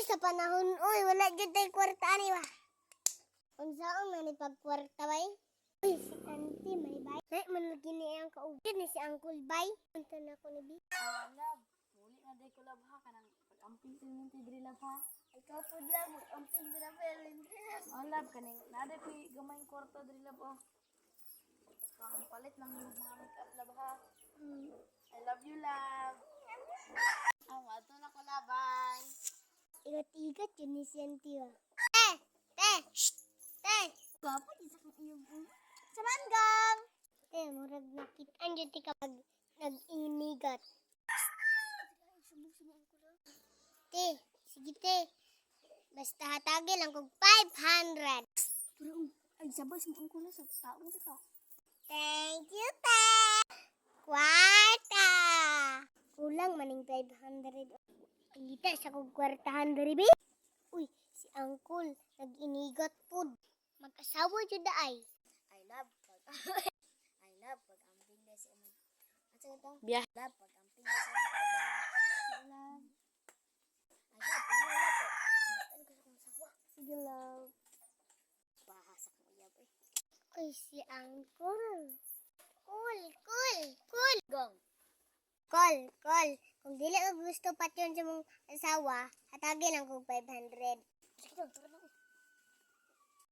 sa panahon, uy, wala dyan tayo kwarta, ani ba? Kung saan man ipagkwarta, bay? Uy, si auntie, may bay. Nay, manlagi niya ang kaugid ni si Uncle Bay. Punta na ako ni Bi. Lab, muli na day ko lab ha, kanang pag-amping sa yung tidri lab ha. Ikaw po lang, amping sila pelin. Lab, kaning naday ko gamay kwarta diri lab oh. Ang palit ng mga make-up lab ha. I love you lab. Ato na ko labay. Igat-igat yun ni si auntie, ba? Te! Te! Te! Gapa, di sa kong iyong Samaan gang! Te, murag nakitaan dyan ti kapag nag-inigat. Te, sige te. Basta hatagi lang kog 500. Pero, ay sabas mo ang kula sa tao mo ka. Thank you, te! Kwarta! Kulang maning 500. Kita sa kog kwartahan dari, Bi. Uy, si Uncle, nag-inigat pod. Mag-asawa dyan daay. I love pag I love pag amping na sa imong. At sa ito? Biya. Love pag amping na sa imong trabaho. I love po. Sinatan ko sa kong sawa. Sige, love. Bahasa kong uyab eh. Uy, si Uncle. Cool. Gong. Call. Kung dili ko gusto pat yun sa mong asawa, hatagi lang kog 500. Sige lang, tara na ko.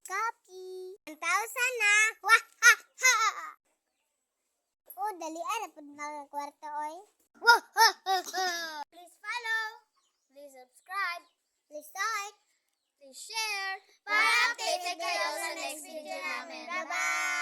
Copy. 1,000 na. Wah! Ha! Ha! Oh, dalian na pud na kwarta, oy. Wah! Ha! Ha! Ha! Please follow. Please subscribe. Please like. Please share. Para updated kayo sa next video namin. Bye-bye!